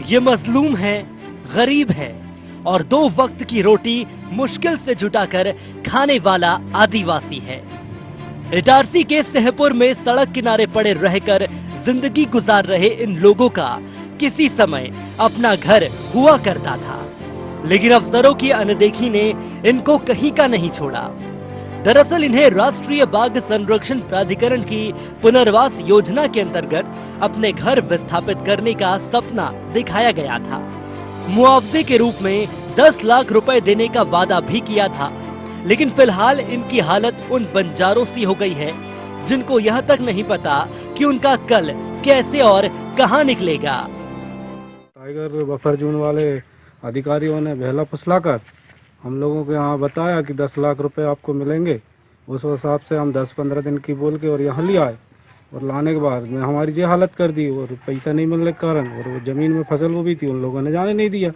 ये मजलूम है, गरीब है और 2 वक्त की रोटी मुश्किल से जुटाकर खाने वाला आदिवासी है। इटारसी के सहपुर में सड़क किनारे पड़े रहकर जिंदगी गुजार रहे इन लोगों का किसी समय अपना घर हुआ करता था, लेकिन अफसरों की अनदेखी ने इनको कहीं का नहीं छोड़ा। दरअसल इन्हें राष्ट्रीय बाघ संरक्षण प्राधिकरण की पुनर्वास योजना के अंतर्गत अपने घर विस्थापित करने का सपना दिखाया गया था। मुआवजे के रूप में 10 लाख रुपए देने का वादा भी किया था, लेकिन फिलहाल इनकी हालत उन बंजारों सी हो गई है जिनको यह तक नहीं पता कि उनका कल कैसे और कहां निकलेगा। टाइगर बफर जोन वाले अधिकारियों ने बहला फुसलाकर हम लोगों को यहाँ बताया कि 10 लाख रुपए आपको मिलेंगे। उस हिसाब से हम 10-15 दिन की बोल के और यहाँ ले आए, और लाने के बाद में हमारी ये हालत कर दी, और पैसा नहीं मिलने के कारण और वो जमीन में फसल वो भी थी, उन लोगों ने जाने नहीं दिया।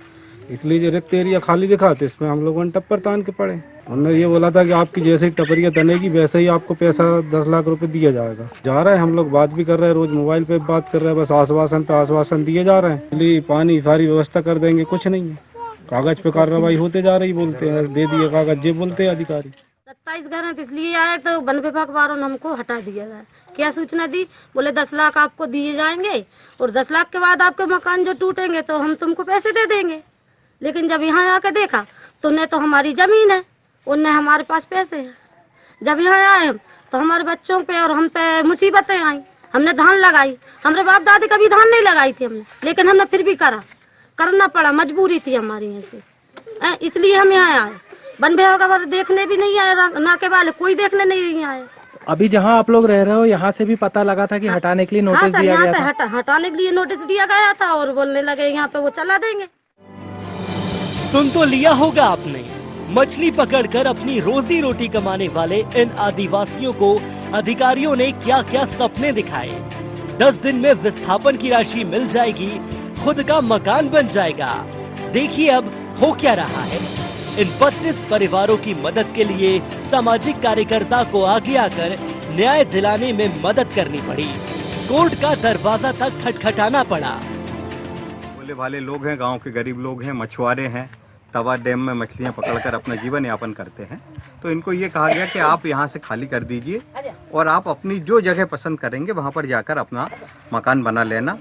इसलिए जो रिक्त एरिया खाली दिखा तो इसमें हम लोगों ने टप्पर तान के पड़े। उन्होंने ये बोला था कि आपकी जैसे ही टपरिया तनेगी वैसे ही आपको पैसा 10 लाख रुपए दिया जाएगा। जा रहा है, हम लोग बात भी कर रहे हैं, रोज मोबाइल पे बात कर रहे हैं, बस आश्वासन पे आश्वासन दिए जा रहे हैं। इसलिए पानी सारी व्यवस्था कर देंगे, कुछ नहीं है। कागज पे कार्रवाई होते जा रही, बोलते हैं दे दिए कागज, ये बोलते हैं अधिकारी। 27 घर हैं, इसलिए आए तो वन विभाग वालों ने हमको हटा दिया है। क्या सूचना दी? बोले 10 लाख आपको दिए जाएंगे और 10 लाख के बाद आपके मकान जो टूटेंगे तो हम तुमको पैसे दे देंगे। लेकिन जब यहाँ आके देखा तो न तो हमारी जमीन है और न हमारे पास पैसे हैं। जब यहाँ आए तो हमारे बच्चों पे और हम पे मुसीबतें आई। हमने धान लगाई, हमारे बाप दादी कभी धान नहीं लगाई थी हमने, लेकिन हमने फिर भी करना पड़ा, मजबूरी थी हमारी ऐसे, इसलिए हम यहाँ आए। वन विभाग वाले देखने भी नहीं आए, नाके वाले कोई देखने नहीं आए। अभी जहाँ आप लोग रह रहे हो यहाँ से भी पता लगा था कि हटाने के लिए नोटिस दिया गया था? यहाँ से हटाने के लिए नोटिस दिया गया था और बोलने लगे यहाँ पे वो चला देंगे। सुन तो लिया होगा आपने, मछली पकड़कर अपनी रोजी रोटी कमाने वाले इन आदिवासियों को अधिकारियों ने क्या क्या सपने दिखाए। 10 दिन में विस्थापन की राशि मिल जाएगी, खुद का मकान बन जाएगा। देखिए अब हो क्या रहा है। इन 32 परिवारों की मदद के लिए सामाजिक कार्यकर्ता को आगे आकर न्याय दिलाने में मदद करनी पड़ी। कोर्ट का दरवाजा तक खटखटाना पड़ा। भोले भाले लोग हैं, गांव के गरीब लोग हैं, मछुआरे हैं, तवा डैम में मछलियां पकड़कर अपना जीवन यापन करते हैं। तो इनको ये कहा गया कि आप यहाँ से खाली कर दीजिए और आप अपनी जो जगह पसंद करेंगे वहाँ पर जाकर अपना मकान बना लेना,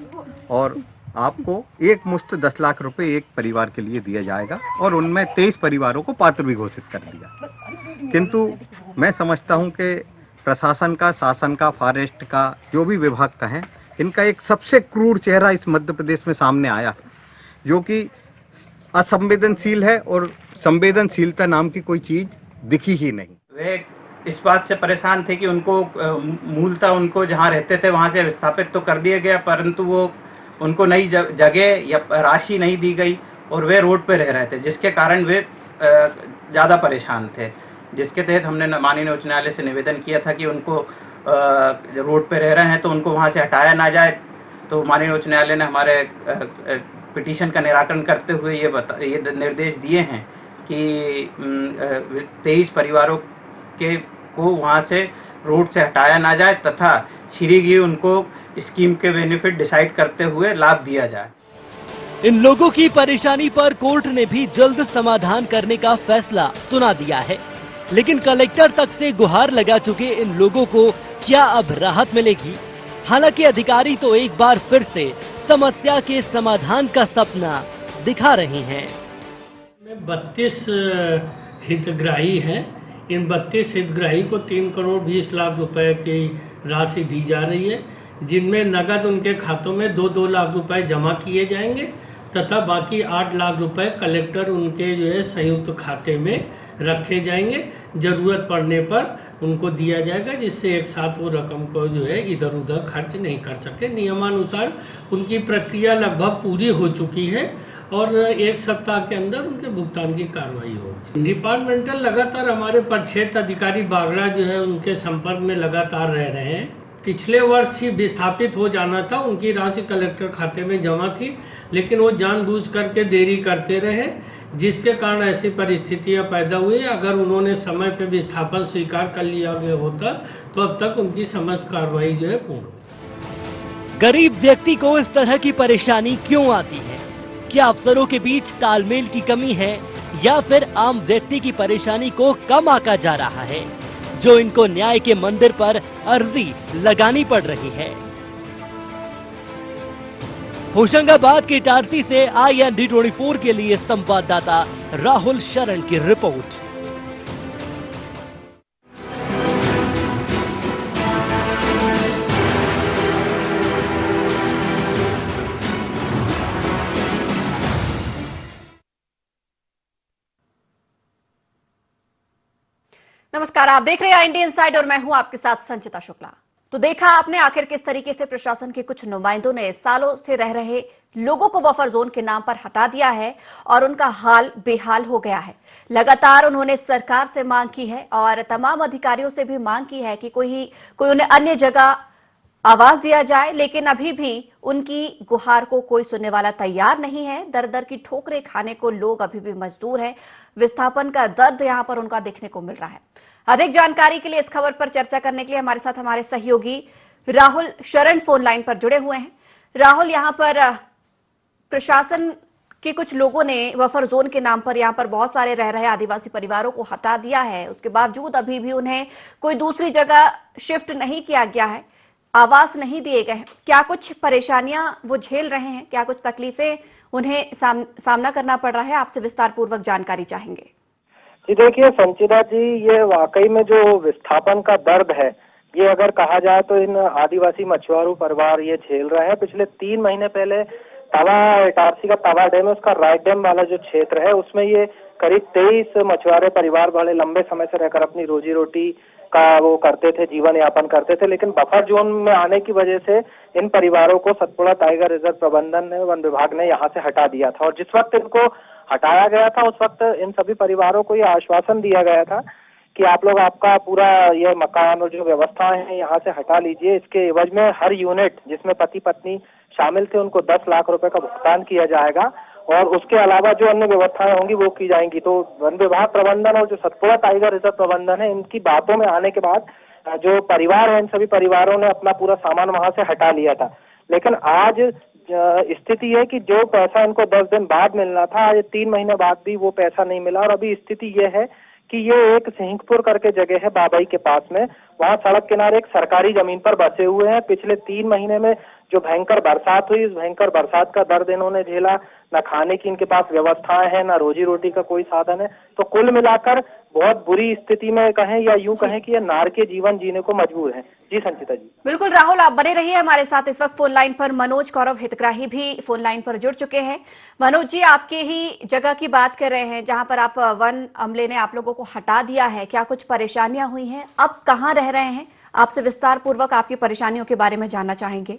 और आपको एक मुश्त 10 लाख रुपए एक परिवार के लिए दिया जाएगा। और उनमें 23 परिवारों को पात्र भी घोषित कर दिया। किंतु मैं समझता हूं कि प्रशासन का, शासन का, फॉरेस्ट का, जो भी विभाग का है, इनका एक सबसे क्रूर चेहरा इस मध्य प्रदेश में सामने आया, जो कि असंवेदनशील है और संवेदनशीलता नाम की कोई चीज दिखी ही नहीं। वे इस बात से परेशान थे कि उनको मूलतः उनको जहाँ रहते थे वहाँ से विस्थापित तो कर दिया गया, परंतु वो उनको नई जगह या राशि नहीं दी गई और वे रोड पे रह रहे थे, जिसके कारण वे ज़्यादा परेशान थे। जिसके तहत हमने माननीय उच्च न्यायालय से निवेदन किया था कि उनको रोड पे रह रहे हैं तो उनको वहाँ से हटाया ना जाए। तो माननीय उच्च न्यायालय ने हमारे पिटीशन का निराकरण करते हुए ये निर्देश दिए हैं कि 23 परिवारों को वहाँ से रोड से हटाया ना जाए तथा शीघ्र उनको स्कीम के बेनिफिट डिसाइड करते हुए लाभ दिया जाए। इन लोगों की परेशानी पर कोर्ट ने भी जल्द समाधान करने का फैसला सुना दिया है, लेकिन कलेक्टर तक से गुहार लगा चुके इन लोगों को क्या अब राहत मिलेगी? हालांकि अधिकारी तो एक बार फिर से समस्या के समाधान का सपना दिखा रहे हैं। 32 हितग्राही हैं। इन 32 हितग्राही को 3 करोड़ 20 लाख रुपए की राशि दी जा रही है, जिनमें नगद उनके खातों में 2-2 लाख रुपए जमा किए जाएंगे तथा बाकी 8 लाख रुपए कलेक्टर उनके जो है संयुक्त खाते में रखे जाएंगे। जरूरत पड़ने पर उनको दिया जाएगा, जिससे एक साथ वो रकम को जो है इधर उधर खर्च नहीं कर सके। नियमानुसार उनकी प्रक्रिया लगभग पूरी हो चुकी है और 1 सप्ताह के अंदर उनके भुगतान की कार्रवाई होगी। डिपार्टमेंटल लगातार हमारे प्रक्षेत्र अधिकारी बागड़ा जो है उनके संपर्क में लगातार रह रहे हैं। पिछले वर्ष ही विस्थापित हो जाना था, उनकी राशि कलेक्टर खाते में जमा थी, लेकिन वो जानबूझ करके देरी करते रहे, जिसके कारण ऐसी परिस्थितियां पैदा हुई। अगर उन्होंने समय पर विस्थापन स्वीकार कर लिया गया होता तो अब तक उनकी समस्त कार्रवाई जो है पूर्ण। गरीब व्यक्ति को इस तरह की परेशानी क्यों आती है? क्या अफसरों के बीच तालमेल की कमी है या फिर आम व्यक्ति की परेशानी को कम आंका जा रहा है, जो इनको न्याय के मंदिर पर अर्जी लगानी पड़ रही है? होशंगाबाद के इटारसी से IND24 के लिए संवाददाता राहुल शरण की रिपोर्ट। नमस्कार, आप देख रहे हैं इंडिया इनसाइड और मैं हूं आपके साथ संचिता शुक्ला। तो देखा आपने आखिर किस तरीके से प्रशासन के कुछ नुमाइंदों ने सालों से रह रहे लोगों को बफर जोन के नाम पर हटा दिया है और उनका हाल बेहाल हो गया है। लगातार उन्होंने सरकार से मांग की है और तमाम अधिकारियों से भी मांग की है कि कोई उन्हें अन्य जगह आवाज दिया जाए, लेकिन अभी भी उनकी गुहार को कोई सुनने वाला तैयार नहीं है। दर दर की ठोकरें खाने को लोग अभी भी मजदूर हैं। विस्थापन का दर्द यहां पर उनका देखने को मिल रहा है। अधिक जानकारी के लिए इस खबर पर चर्चा करने के लिए हमारे साथ हमारे सहयोगी राहुल शरण फोन लाइन पर जुड़े हुए हैं। राहुल, यहां पर प्रशासन के कुछ लोगों ने बफर जोन के नाम पर यहां पर बहुत सारे रह रहे आदिवासी परिवारों को हटा दिया है। उसके बावजूद अभी भी उन्हें कोई दूसरी जगह शिफ्ट नहीं किया गया है, आवास नहीं दिए गए हैं। क्या कुछ परेशानियां वो झेल रहे हैं, क्या कुछ तकलीफें उन्हें सामना करना पड़ रहा है? आपसे विस्तार पूर्वक जानकारी चाहेंगे। जी देखिए संचिता जी, ये वाकई में जो विस्थापन का दर्द है, ये अगर कहा जाए तो इन आदिवासी मछुआरों परिवार ये झेल रहे हैं। पिछले 3 महीने पहले इटारसी का तवा डैम है, उसका राइट डैम वाला जो क्षेत्र है, उसमें ये करीब 23 मछुआरे परिवार बड़े लंबे समय से रहकर अपनी रोजी रोटी का वो करते थे, जीवन यापन करते थे। लेकिन बफर जोन में आने की वजह से इन परिवारों को सतपुड़ा टाइगर रिजर्व प्रबंधन ने, वन विभाग ने यहाँ से हटा दिया था। और जिस वक्त इनको हटाया गया था, उस वक्त इन सभी परिवारों को ये आश्वासन दिया गया था कि आप लोग आपका पूरा ये मकान और जो व्यवस्थाएं हैं यहाँ से हटा लीजिए। इसके एवज में हर यूनिट जिसमें पति पत्नी शामिल थे उनको 10 लाख रुपए का भुगतान किया जाएगा और उसके अलावा जो अन्य व्यवस्थाएं होंगी वो की जाएंगी। तो वन विभाग प्रबंधन और जो सतपुड़ा टाइगर रिजर्व प्रबंधन है, इनकी बातों में आने के बाद जो परिवार है, इन सभी परिवारों ने अपना पूरा सामान वहां से हटा लिया था। लेकिन आज स्थिति है कि जो पैसा इनको 10 दिन बाद मिलना था, आज 3 महीने बाद भी वो पैसा नहीं मिला। और अभी स्थिति ये है कि ये एक सिंहपुर करके जगह है बाबई के पास में, वहाँ सड़क किनारे एक सरकारी जमीन पर बसे हुए हैं। पिछले 3 महीने में जो भयंकर बरसात हुई, उस भयंकर बरसात का दर्द इन्होंने झेला। न खाने की इनके पास व्यवस्थाएं हैं, न रोजी रोटी का कोई साधन है। तो कुल मिलाकर बहुत बुरी स्थिति में कहें या यूं कहें कि ये नारकीय जीवन जीने को मजबूर है। जी संचिता जी। बिल्कुल राहुल, आप बने रहिए हमारे साथ। इस वक्त फोन लाइन पर मनोज कौरव हितग्राही भी फोन लाइन पर जुड़ चुके हैं। मनोज जी, आपके ही जगह की बात कर रहे हैं जहां पर आप वन अमले ने आप लोगों को हटा दिया है। क्या कुछ परेशानियां हुई हैं? अब कहाँ रह रहे हैं? आपसे विस्तार पूर्वक आपकी परेशानियों के बारे में जानना चाहेंगे।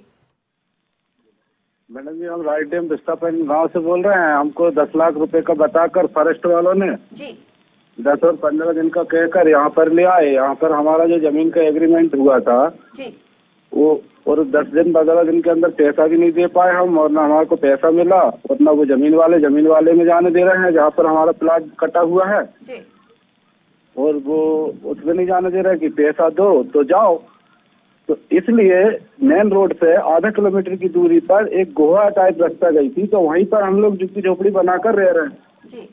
मैडम जी, हम राइट डैम विस्थापन गांव से बोल रहे हैं। हमको 10 लाख रुपए का बताकर फॉरेस्ट वालों ने जी 10 और 15 दिन का कहकर यहाँ पर ले आए। यहाँ पर हमारा जो जमीन का एग्रीमेंट हुआ था जी, वो, और 10 दिन 15 दिन के अंदर पैसा भी नहीं दे पाए हम, और ना हमारे को पैसा मिला और ना वो जमीन वाले में जाने दे रहे हैं जहाँ पर हमारा प्लाट कटा हुआ है जी। और वो उसमें नहीं जाने दे रहे कि पैसा दो तो जाओ। तो इसलिए मेन रोड से आधा किलोमीटर की दूरी पर एक गोहा टाइप रास्ता गई थी, तो वहीं पर हम लोग झुग्गी झोपड़ी बनाकर रह रहे हैं जी।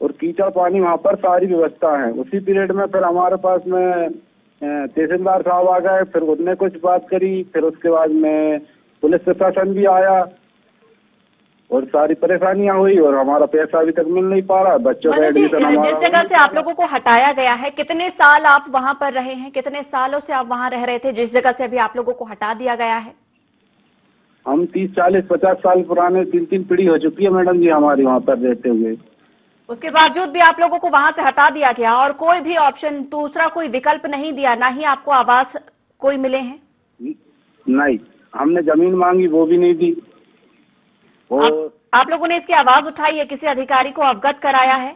और कीचड़ पानी वहाँ पर सारी व्यवस्था है। उसी पीरियड में फिर हमारे पास में तहसीलदार साहब आ गए, फिर उनने कुछ बात करी, फिर उसके बाद में पुलिस प्रशासन भी आया और सारी परेशानियां हुई और हमारा पैसा अभी तक मिल नहीं पा रहा। बच्चों का एडमिशन जिस जगह से आप लोगों को हटाया गया है, कितने साल आप वहां पर रहे हैं? कितने सालों से आप वहां रह रहे थे जिस जगह से अभी आप लोगों को हटा दिया गया है? हम 30, 40, 50 साल पुराने 3 पीढ़ी हो चुकी है मैडम जी हमारी वहाँ पर रहते हुए। उसके बावजूद भी आप लोगों को वहां से हटा दिया गया और कोई भी ऑप्शन, दूसरा कोई विकल्प नहीं दिया, ना ही आपको आवास कोई मिले हैं? नहीं, हमने जमीन मांगी वो भी नहीं दी। आप लोगों ने इसकी आवाज उठाई है? किसी अधिकारी को अवगत कराया है?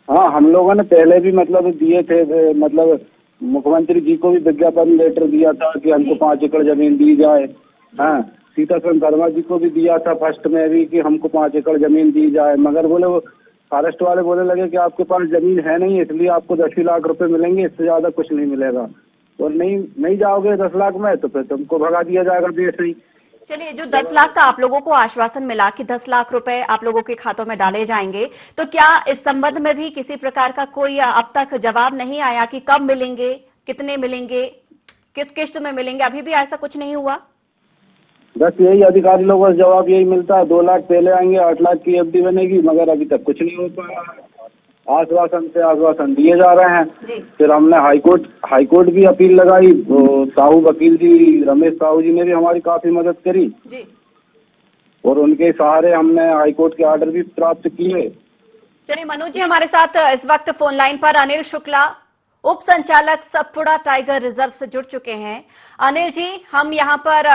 हाँ, हम लोगों ने पहले भी मतलब दिए थे, मतलब मुख्यमंत्री जी को भी विज्ञापन लेटर दिया था कि हमको 5 एकड़ जमीन दी जाए। हाँ, सीताराम शर्मा जी को भी दिया था फर्स्ट में भी कि हमको 5 एकड़ जमीन दी जाए, मगर बोले फॉरेस्ट वाले बोलने लगे कि आपके पास जमीन है नहीं, इसलिए आपको 10 लाख रुपए मिलेंगे, इससे ज्यादा कुछ नहीं मिलेगा। और नहीं जाओगे 10 लाख में तो फिर तुमको भगा दिया जाएगा देश ही। चलिए, जो 10 लाख का आप लोगों को आश्वासन मिला कि 10 लाख रुपए आप लोगों के खातों में डाले जाएंगे, तो क्या इस संबंध में भी किसी प्रकार का कोई अब तक जवाब नहीं आया कि कब मिलेंगे, कितने मिलेंगे, किस किश्त में मिलेंगे? अभी भी ऐसा कुछ नहीं हुआ? बस यही अधिकारी लोगों से जवाब यही मिलता है, 2 लाख पहले आएंगे, 8 लाख की एफडी बनेगी, मगर अभी तक कुछ नहीं हो पाया। आश्वासन से आश्वासन दिए जा रहे हैं। फिर हमने हाईकोर्ट भी अपील लगाई, तो साहू वकील जी, रमेश साहू जी ने भी हमारी काफी मदद करी जी। और उनके सहारे हमने हाईकोर्ट के ऑर्डर भी प्राप्त किए। चलिए, मनोज जी हमारे साथ इस वक्त फोन लाइन पर अनिल शुक्ला, उप संचालक सतपुड़ा टाइगर रिजर्व से जुड़ चुके हैं। अनिल जी, हम यहाँ पर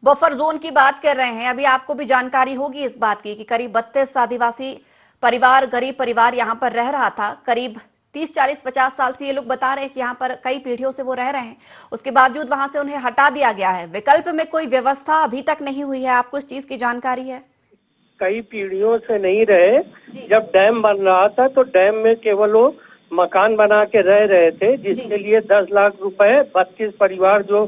बफर जोन की बात कर रहे हैं। अभी आपको भी जानकारी होगी इस बात की कि करीब 32 आदिवासी परिवार, गरीब परिवार यहाँ पर रह रहा था। करीब 30, 40, 50 साल से ये लोग बता रहे हैं कि यहाँ पर कई पीढ़ियों से वो रह रहे हैं। उसके बावजूद वहां से उन्हें हटा दिया गया है। विकल्प में कोई व्यवस्था अभी तक नहीं हुई है। आपको इस चीज की जानकारी है? कई पीढ़ियों से नहीं रहे। जब डैम बन रहा था तो डैम में केवल वो मकान बना के रह रहे थे, जिसके लिए 10 लाख रुपए 32 परिवार जो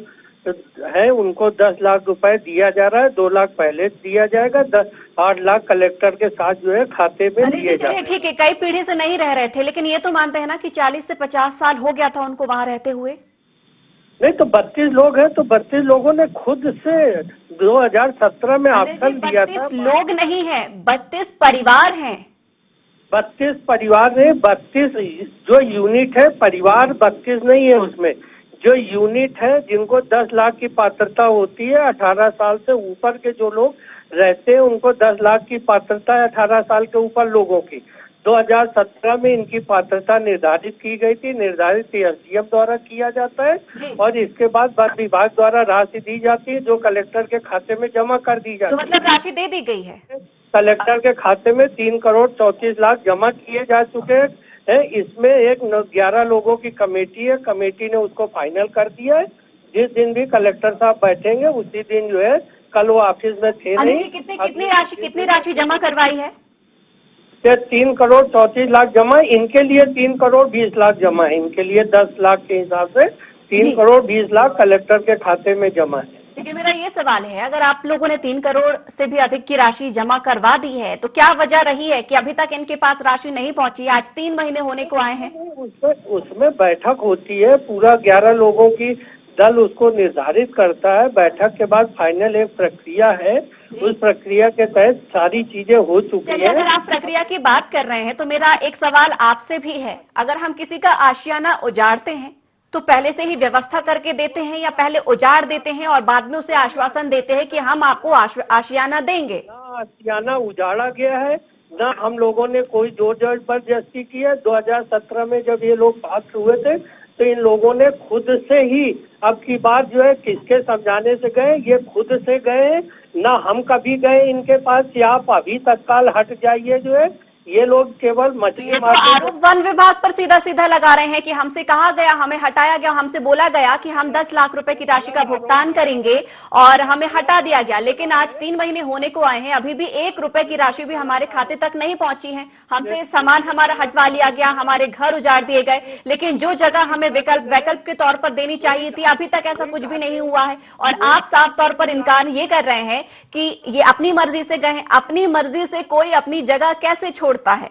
है उनको 10 लाख रुपए दिया जा रहा है। 2 लाख पहले दिया जाएगा, 8 लाख कलेक्टर के साथ जो है खाते में दिए जाएंगे। ठीक है, कई पीढ़ी से नहीं रह रहे थे, लेकिन ये तो मानते हैं ना कि 40 से 50 साल हो गया था उनको वहां रहते हुए। नहीं तो 32 लोग हैं, तो 32 लोगों ने खुद से 2017 में ऑप्शन दिया था। 32 लोग नहीं है, 32 परिवार हैं। 32 परिवार है, 32 जो यूनिट है, परिवार 32 नहीं है उसमें। जो यूनिट है जिनको 10 लाख की पात्रता होती है, 18 साल से ऊपर के जो लोग रहते हैं उनको 10 लाख की पात्रता है, 18 साल के ऊपर लोगों की। 2017 में इनकी पात्रता निर्धारित की गई थी। निर्धारित एसडीएम द्वारा किया जाता है और इसके बाद वन विभाग द्वारा राशि दी जाती है, जो कलेक्टर के खाते में जमा कर दी जाती है। तो मतलब राशि दे दी गई है? कलेक्टर के खाते में 3 करोड़ 34 लाख जमा किए जा चुके हैं। इसमें एक 11 लोगों की कमेटी है, कमेटी ने उसको फाइनल कर दिया है। जिस दिन भी कलेक्टर साहब बैठेंगे उसी दिन जो है, कल वो ऑफिस में थे नहीं। कितनी राशि जमा करवाई है? 3 करोड़ 34 लाख जमा, इनके लिए 3 करोड़ 20 लाख जमा है। इनके लिए 10 लाख के हिसाब से 3 करोड़ 20 लाख कलेक्टर के खाते में जमा है। लेकिन मेरा ये सवाल है, अगर आप लोगों ने 3 करोड़ से भी अधिक की राशि जमा करवा दी है, तो क्या वजह रही है कि अभी तक इनके पास राशि नहीं पहुंची? आज 3 महीने होने को आए हैं। उसमें बैठक होती है, पूरा 11 लोगों की दल उसको निर्धारित करता है। बैठक के बाद फाइनल एक प्रक्रिया है, उस प्रक्रिया के तहत सारी चीजें हो चुकी है। अगर आप प्रक्रिया की बात कर रहे हैं तो मेरा एक सवाल आपसे भी है, अगर हम किसी का आशियाना उजाड़ते हैं तो पहले से ही व्यवस्था करके देते हैं या पहले उजाड़ देते हैं और बाद में उसे आश्वासन देते हैं कि हम आपको आशियाना देंगे? ना आशियाना उजाड़ा गया है, ना हम लोगों ने कोई जोर जबरदस्ती की है। 2017 में जब ये लोग पास हुए थे तो इन लोगों ने खुद से ही, अब की बात जो है किसके समझाने से गए, ये खुद से गए, ना हम कभी गए इनके पास कि आप अभी तत्काल हट जाइए। जो है ये लोग केवल मछली तो आरोप वन विभाग पर सीधा सीधा लगा रहे हैं कि हमसे कहा गया, हमें हटाया गया, हमसे बोला गया कि हम 10 लाख रुपए की राशि का भुगतान करेंगे और हमें हटा दिया गया। लेकिन आज 3 महीने होने को आए हैं, अभी भी 1 रुपए की राशि भी हमारे खाते तक नहीं पहुंची है। हमसे सामान हमारा हटवा लिया गया, हमारे घर उजाड़ दिए गए, लेकिन जो जगह हमें वैकल्प के तौर पर देनी चाहिए थी, अभी तक ऐसा कुछ भी नहीं हुआ है। और आप साफ तौर पर इनकार ये कर रहे हैं कि ये अपनी मर्जी से गए। अपनी मर्जी से कोई अपनी जगह कैसे छोड़ता है?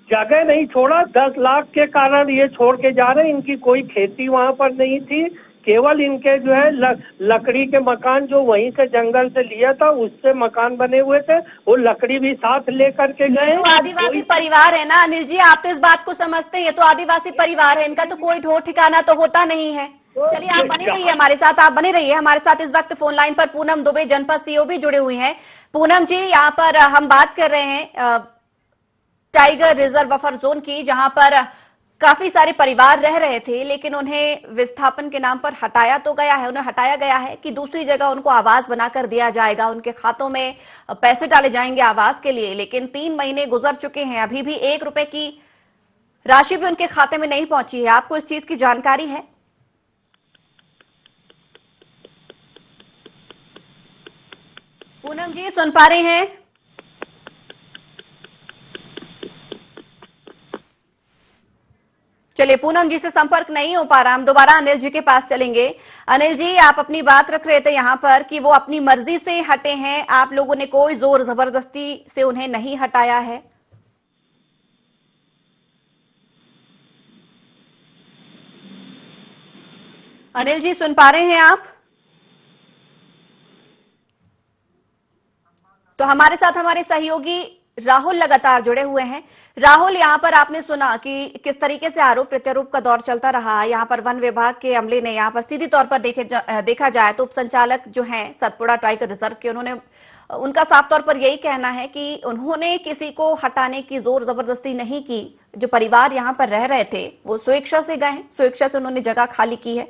जगह नहीं छोड़ा, 10 लाख के कारण ये छोड़ के जा रहे हैं। इनकी कोई खेती वहाँ पर नहीं थी, केवल इनके जो है लकड़ी के मकान जो वहीं से जंगल से लिया था उससे मकान बने हुए थे, वो लकड़ी भी साथ लेकर के गए। तो आदिवासी परिवार है ना अनिल जी, आप तो इस बात को समझते हैं। तो आदिवासी परिवार है, इनका तो कोई ठोर ठिकाना तो होता नहीं है। चलिए, आप बने रहिए हमारे साथ, आप बने रहिए हमारे साथ। इस वक्त फोन लाइन पर पूनम दुबे, जनपद सीओ भी जुड़े हुए हैं। पूनम जी, यहाँ पर हम बात कर रहे हैं टाइगर रिजर्व बफर जोन की, जहां पर काफी सारे परिवार रह रहे थे, लेकिन उन्हें विस्थापन के नाम पर हटाया तो गया है। उन्हें हटाया गया है कि दूसरी जगह उनको आवास बनाकर दिया जाएगा, उनके खातों में पैसे डाले जाएंगे आवास के लिए। लेकिन 3 महीने गुजर चुके हैं, अभी भी 1 रुपए की राशि भी उनके खाते में नहीं पहुंची है। आपको इस चीज की जानकारी है? पूनम जी, सुन पा रहे हैं? चलिए, पूनम जी से संपर्क नहीं हो पा रहा, हम दोबारा अनिल जी के पास चलेंगे। अनिल जी, आप अपनी बात रख रहे थे यहाँ पर कि वो अपनी मर्जी से हटे हैं, आप लोगों ने कोई जोर जबरदस्ती से उन्हें नहीं हटाया है। अनिल जी, सुन पा रहे हैं आप? तो हमारे साथ हमारे सहयोगी राहुल लगातार जुड़े हुए हैं। राहुल, यहाँ पर आपने सुना कि किस तरीके से आरोप प्रत्यारोप का दौर चलता रहा। यहाँ पर वन विभाग के अमले ने यहाँ पर सीधी तौर पर देखा जाए तो उप संचालक जो हैं सतपुड़ा टाइगर रिजर्व के, उनका साफ तौर पर यही कहना है कि उन्होंने किसी को हटाने की जोर जबरदस्ती नहीं की। जो परिवार यहाँ पर रह रहे थे वो स्वेच्छा से गए हैं, स्वेच्छा से उन्होंने जगह खाली की है।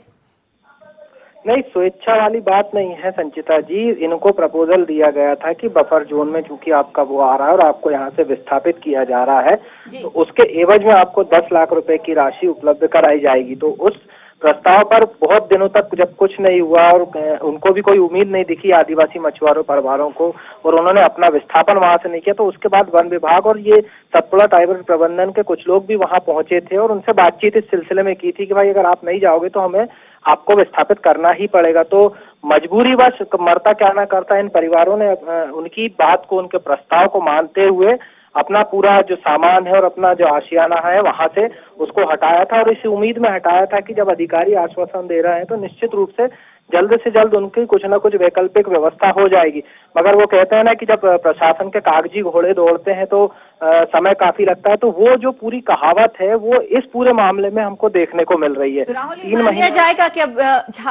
नहीं, स्वेच्छा वाली बात नहीं है संचिता जी। इनको प्रपोजल दिया गया था कि बफर जोन में चूंकि आपका वो आ रहा है और आपको यहाँ से विस्थापित किया जा रहा है, तो उसके एवज में आपको 10 लाख रुपए की राशि उपलब्ध कराई जाएगी। तो उस प्रस्ताव पर बहुत दिनों तक जब कुछ नहीं हुआ और उनको भी कोई उम्मीद नहीं दिखी आदिवासी मछुआरों परिवारों को, और उन्होंने अपना विस्थापन वहां से नहीं किया, तो उसके बाद वन विभाग और ये सतपुड़ा टाइगर प्रबंधन के कुछ लोग भी वहां पहुंचे थे और उनसे बातचीत इस सिलसिले में की थी कि भाई अगर आप नहीं जाओगे तो हमें आपको विस्थापित करना ही पड़ेगा। तो मजबूरीवश मरता क्या ना करता इन परिवारों ने उनकी बात को, उनके प्रस्ताव को मानते हुए अपना पूरा जो सामान है और अपना जो आशियाना है वहां से उसको हटाया था, और इस उम्मीद में हटाया था कि जब अधिकारी आश्वासन दे रहे हैं तो निश्चित रूप से जल्द से जल्द उनकी कुछ न कुछ वैकल्पिक व्यवस्था हो जाएगी। मगर वो कहते हैं ना कि जब प्रशासन के कागजी घोड़े दौड़ते हैं तो समय काफी लगता है, तो वो जो पूरी कहावत है वो इस पूरे मामले में हमको देखने को मिल रही है। तो राहुल, ये मान लिया जाएगा कि अब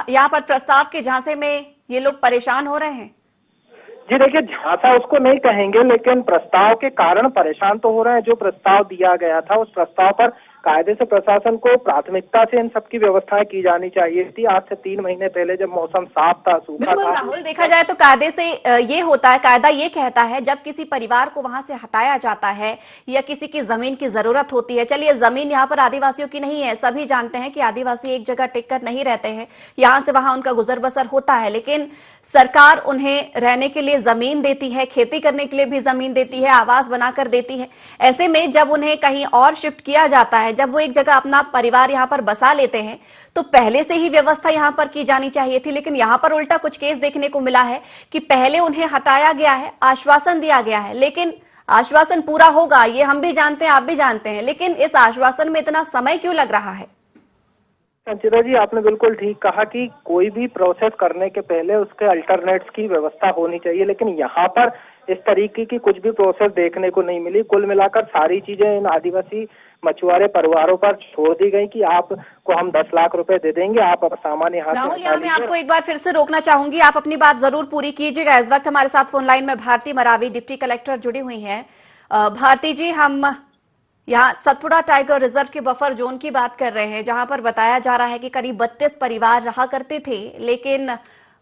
यहाँ पर प्रस्ताव के झांसे में ये लोग परेशान हो रहे हैं? जी देखिए, झांसा उसको नहीं कहेंगे, लेकिन प्रस्ताव के कारण परेशान तो हो रहे हैं। जो प्रस्ताव दिया गया था उस प्रस्ताव पर कायदे से प्रशासन को प्राथमिकता से इन सबकी व्यवस्थाएं की जानी चाहिए थी। आज से 3 महीने पहले जब मौसम साफ था, सूखा था। राहुल, देखा जाए तो कायदे से ये होता है, कायदा ये कहता है जब किसी परिवार को वहां से हटाया जाता है या किसी की जमीन की जरूरत होती है। चलिए, जमीन यहाँ पर आदिवासियों की नहीं है, सभी जानते हैं कि आदिवासी एक जगह टिक कर नहीं रहते हैं, यहाँ से वहां उनका गुजर बसर होता है, लेकिन सरकार उन्हें रहने के लिए जमीन देती है, खेती करने के लिए भी जमीन देती है, आवास बनाकर देती है। ऐसे में जब उन्हें कहीं और शिफ्ट किया जाता है, जब वो एक जगह अपना परिवार यहाँ पर बसा लेते हैं, तो पहले से ही व्यवस्था यहाँ पर की जानी चाहिए थी। लेकिन यहाँ पर उल्टा कुछ केस देखने को मिला है कि पहले उन्हें हटाया गया है, आश्वासन दिया गया है, लेकिन आश्वासन पूरा होगा ये हम भी जानते हैं, आप भी जानते हैं, लेकिन इस आश्वासन में इतना समय क्यों लग रहा है? संचिता जी, आपने बिल्कुल ठीक कहा कि कोई भी प्रोसेस करने के पहले उसके अल्टरनेट्स की व्यवस्था होनी चाहिए, लेकिन यहाँ पर इस तरीके की कुछ भी प्रोसेस देखने को नहीं मिली। कुल मिलाकर सारी चीजें इन आदिवासी मछुआरे परिवारों पर छोड़ दी गई कि आपको हम 10 लाख रुपए दे देंगे, आप अब सामान यहाँ से। राहुल, यहाँ मैं आपको एक बार फिर से रोकना चाहूंगी, आप अपनी बात जरूर पूरी कीजिएगा। इस वक्त हमारे साथ फोन लाइन में भारती मरावी, डिप्टी कलेक्टर, जुड़ी हुई हैं। भारती जी, हम यहाँ सतपुड़ा टाइगर रिजर्व के बफर जोन की बात कर रहे हैं, जहां पर बताया जा रहा है कि करीब 32 परिवार रहा करते थे, लेकिन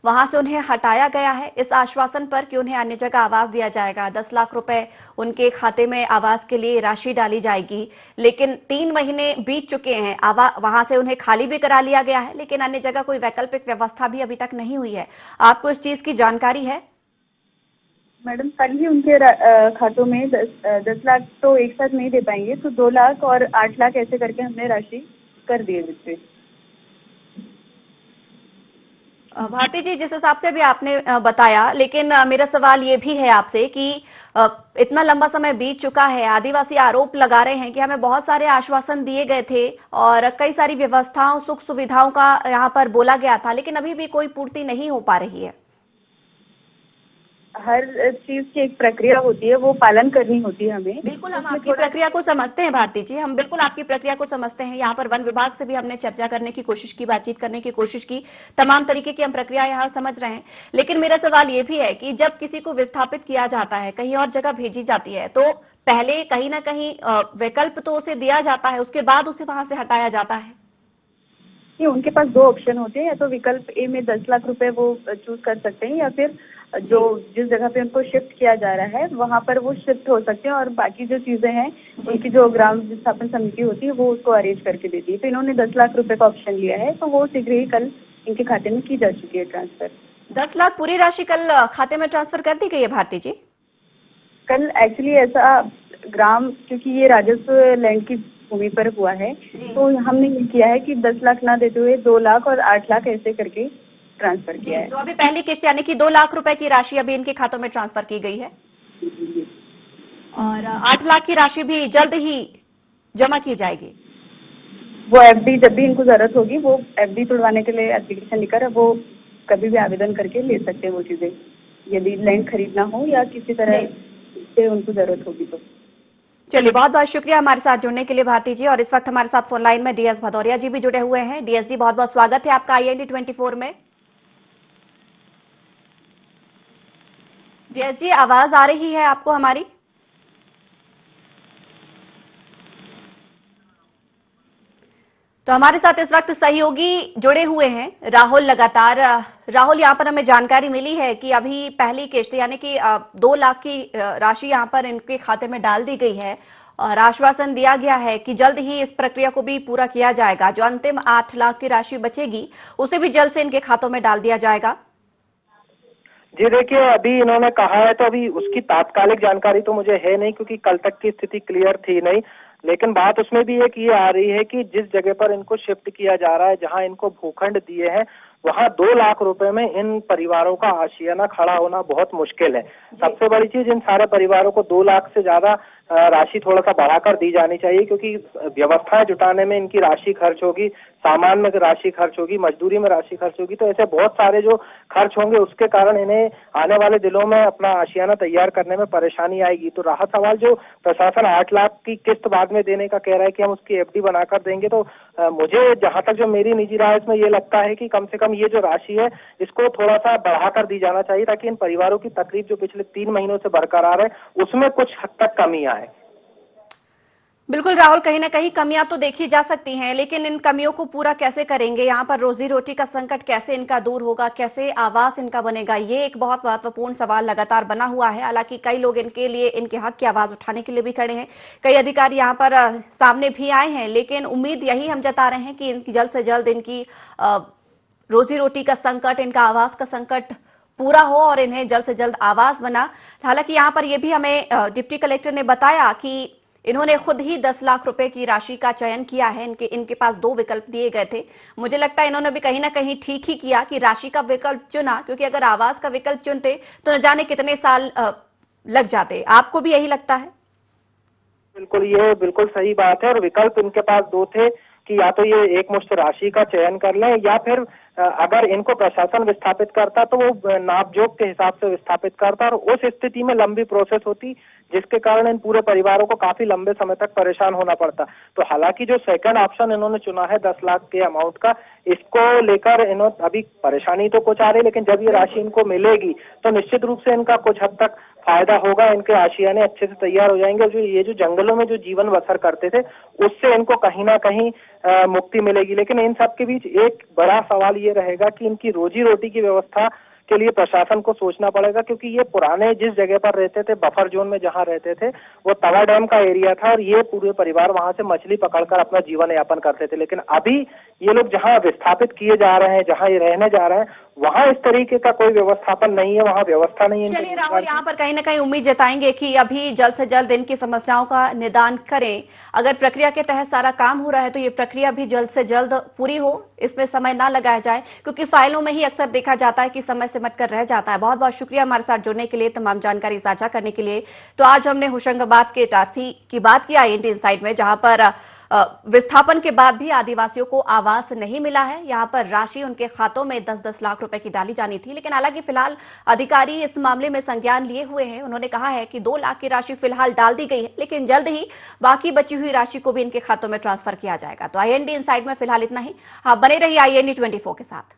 वहां से उन्हें हटाया गया है इस आश्वासन पर कि उन्हें अन्य जगह आवास दिया जाएगा, 10 लाख रुपए उनके खाते में आवास के लिए राशि डाली जाएगी। लेकिन 3 महीने बीत चुके हैं, वहां से उन्हें खाली भी करा लिया गया है, लेकिन अन्य जगह कोई वैकल्पिक व्यवस्था भी अभी तक नहीं हुई है। आपको इस चीज की जानकारी है? मैडम, कल ही उनके खातों में 10 लाख तो एक साथ नहीं दे पाएंगे, तो 2 लाख और 8 लाख ऐसे करके हमने राशि कर दी है वितरित। भारती जी, जिस हिसाब से भी आपने बताया, लेकिन मेरा सवाल ये भी है आपसे कि इतना लंबा समय बीत चुका है, आदिवासी आरोप लगा रहे हैं कि हमें बहुत सारे आश्वासन दिए गए थे और कई सारी व्यवस्थाओं, सुख सुविधाओं का यहाँ पर बोला गया था, लेकिन अभी भी कोई पूर्ति नहीं हो पा रही है। हर चीज की एक प्रक्रिया होती है, वो पालन करनी होती है हमें। बिल्कुल, हम आपकी प्रक्रिया को समझते हैं भारती जी, हम बिल्कुल आपकी प्रक्रिया को समझते हैं। यहाँ पर वन विभाग से भी हमने चर्चा करने की कोशिश की, बातचीत करने की कोशिश की, तमाम तरीके की हम प्रक्रिया यहाँ समझ रहे हैं। लेकिन मेरा सवाल ये भी है कि जब किसी को विस्थापित किया जाता है, कहीं और जगह भेजी जाती है, तो पहले कहीं ना कहीं विकल्प तो उसे दिया जाता है, उसके बाद उसे वहां से हटाया जाता है। उनके पास 2 ऑप्शन होते हैं, या तो विकल्प ए में 10 लाख रुपए वो चूज कर सकते हैं, या फिर जो जिस जगह पे उनको शिफ्ट किया जा रहा है वहां पर वो शिफ्ट हो सकते हैं, और बाकी जो चीजें हैं उनकी जो ग्राम विस्थापन समिति होती है वो उसको अरेंज करके देती है। तो इन्होंने 10 लाख रुपए का ऑप्शन लिया है, तो वो शीघ्र ही कल इनके खाते में की जा चुकी है ट्रांसफर। 10 लाख पूरी राशि कल खाते में ट्रांसफर कर दी गई है भारती जी? कल एक्चुअली ऐसा ग्राम, क्योंकि ये राजस्व लैंड की भूमि पर हुआ है। तो हमने ये किया है कि 10 लाख ना देते हुए 2 लाख और 8 लाख ऐसे करके ट्रांसफर किया है। तो अभी पहली किस्त यानी कि 2 लाख रुपए की राशि अभी इनके खातों में ट्रांसफर की गई है और 8 लाख की राशि भी जल्द ही जमा की जाएगी। वो एफडी जब भी इनको जरूरत होगी वो एफडी तुड़वाने के लिए एप्लीकेशन लिखकर वो कभी भी आवेदन करके ले सकते हैं वो चीजें, यदि लैंड खरीदना हो या किसी तरह से उनको जरूरत होगी तो। चलिए, बहुत बहुत शुक्रिया हमारे साथ जुड़ने के लिए भारती जी। और इस वक्त हमारे साथ फोन लाइन में डीएस भदौरिया जी भी जुड़े हुए हैं। डीएस जी, बहुत बहुत स्वागत है आपका IND 24 में। डीएस जी, आवाज आ रही है आपको हमारी? तो हमारे साथ इस वक्त सहयोगी जुड़े हुए हैं राहुल लगातार। राहुल, यहाँ पर हमें जानकारी मिली है कि अभी पहली किश्त यानी कि 2 लाख की राशि यहाँ पर इनके खाते में डाल दी गई है और आश्वासन दिया गया है कि जल्द ही इस प्रक्रिया को भी पूरा किया जाएगा। जो अंतिम 8 लाख की राशि बचेगी उसे भी जल्द से इनके खातों में डाल दिया जाएगा। जी देखिए, अभी इन्होंने कहा है तो अभी उसकी तात्कालिक जानकारी तो मुझे है नहीं, क्योंकि कल तक की स्थिति क्लियर थी नहीं। लेकिन बात उसमें भी एक ये आ रही है कि जिस जगह पर इनको शिफ्ट किया जा रहा है, जहां इनको भूखंड दिए हैं, वहां 2 लाख रुपए में इन परिवारों का आशियाना खड़ा होना बहुत मुश्किल है। सबसे बड़ी चीज, इन सारे परिवारों को 2 लाख से ज्यादा राशि थोड़ा सा बढ़ाकर दी जानी चाहिए, क्योंकि व्यवस्थाएं जुटाने में इनकी राशि खर्च होगी, सामान में राशि खर्च होगी, मजदूरी में राशि खर्च होगी। तो ऐसे बहुत सारे जो खर्च होंगे उसके कारण इन्हें आने वाले दिनों में अपना आशियाना तैयार करने में परेशानी आएगी। तो रहा सवाल जो प्रशासन 8 लाख की किस्त बाद में देने का कह रहा है कि हम उसकी FD बनाकर देंगे, तो मुझे जहां तक जो मेरी निजी राय इसमें ये लगता है कि कम से कम ये जो राशि है इसको थोड़ा सा बढ़ाकर दी जाना चाहिए, ताकि इन परिवारों की तकलीफ जो पिछले 3 महीनों से बरकरार है उसमें कुछ हद तक कमी आए। बिल्कुल राहुल, कहीं ना कहीं कमियां तो देखी जा सकती हैं, लेकिन इन कमियों को पूरा कैसे करेंगे? यहाँ पर रोजी रोटी का संकट कैसे इनका दूर होगा, कैसे आवास इनका बनेगा, ये एक बहुत महत्वपूर्ण सवाल लगातार बना हुआ है। हालांकि कई लोग इनके लिए, इनके हक की आवाज उठाने के लिए भी खड़े हैं, कई अधिकारी यहाँ पर सामने भी आए हैं, लेकिन उम्मीद यही हम जता रहे हैं कि इनकी जल्द से जल्द इनकी रोजी रोटी का संकट, इनका आवास का संकट पूरा हो और इन्हें जल्द से जल्द आवास बना। हालांकि यहाँ पर यह भी हमें डिप्टी कलेक्टर ने बताया कि इन्होंने खुद ही 10 लाख रुपए की राशि का चयन किया है। इनके पास 2 विकल्प दिए गए थे। मुझे लगता है इन्होंने भी कहीं ना कहीं ठीक ही किया कि राशि का विकल्प चुना, क्योंकि अगर आवास का विकल्प चुनते तो न जाने कितने साल लग जाते। आपको भी यही लगता है? बिल्कुल, ये बिल्कुल सही बात है। और विकल्प इनके पास 2 थे कि या तो ये एक मुश्त राशि का चयन कर लें, या फिर अगर इनको प्रशासन विस्थापित करता तो वो नापजोक के हिसाब से विस्थापित करता, और उस स्थिति में लंबी प्रोसेस होती, जिसके कारण इन पूरे परिवारों को काफी लंबे समय तक परेशान होना पड़ता। तो हालांकि जो सेकंड ऑप्शन इन्होंने चुना है 10 लाख के अमाउंट का, इसको लेकर इन्होंने अभी परेशानी तो कुछ आ रही, लेकिन जब ये राशि इनको मिलेगी तो निश्चित रूप से इनका कुछ हद तक फायदा होगा, इनके आशियाने अच्छे से तैयार हो जाएंगे। और जो ये जो जंगलों में जो जीवन बसर करते थे उससे इनको कहीं ना कहीं मुक्ति मिलेगी। लेकिन इन सब के बीच एक बड़ा सवाल ये रहेगा कि इनकी रोजी रोटी की व्यवस्था के लिए प्रशासन को सोचना पड़ेगा, क्योंकि ये पुराने जिस जगह पर रहते थे, बफर जोन में जहां रहते थे, वो तवा डैम का एरिया था और ये पूरे परिवार वहां से मछली पकड़कर अपना जीवन यापन करते थे। लेकिन अभी ये लोग जहां विस्थापित किए जा रहे हैं, जहां ये रहने जा रहे हैं, वहां इस तरीके का कोई व्यवस्थापन नहीं है, वहां व्यवस्था नहीं है। चलिए राहुल, यहाँ पर कहीं ना कहीं उम्मीद जताएंगे कि अभी जल्द से जल्द इनकी समस्याओं का निदान करें। अगर प्रक्रिया के तहत सारा काम हो रहा है तो ये प्रक्रिया भी जल्द से जल्द पूरी हो, इसमें समय ना लगाया जाए, क्योंकि फाइलों में ही अक्सर देखा जाता है कि समय सिमट कर रह जाता है। बहुत बहुत शुक्रिया हमारे साथ जुड़ने के लिए, तमाम जानकारी साझा करने के लिए। तो आज हमने होशंगाबाद के इटारसी की बात की IND इनसाइड में, जहां पर विस्थापन के बाद भी आदिवासियों को आवास नहीं मिला है। यहां पर राशि उनके खातों में 10-10 लाख रुपए की डाली जानी थी, लेकिन हालांकि फिलहाल अधिकारी इस मामले में संज्ञान लिए हुए हैं। उन्होंने कहा है कि 2 लाख की राशि फिलहाल डाल दी गई है, लेकिन जल्द ही बाकी बची हुई राशि को भी इनके खातों में ट्रांसफर किया जाएगा। तो IND इनसाइड में फिलहाल इतना ही। हाँ, बने रहिए IND 24 के साथ।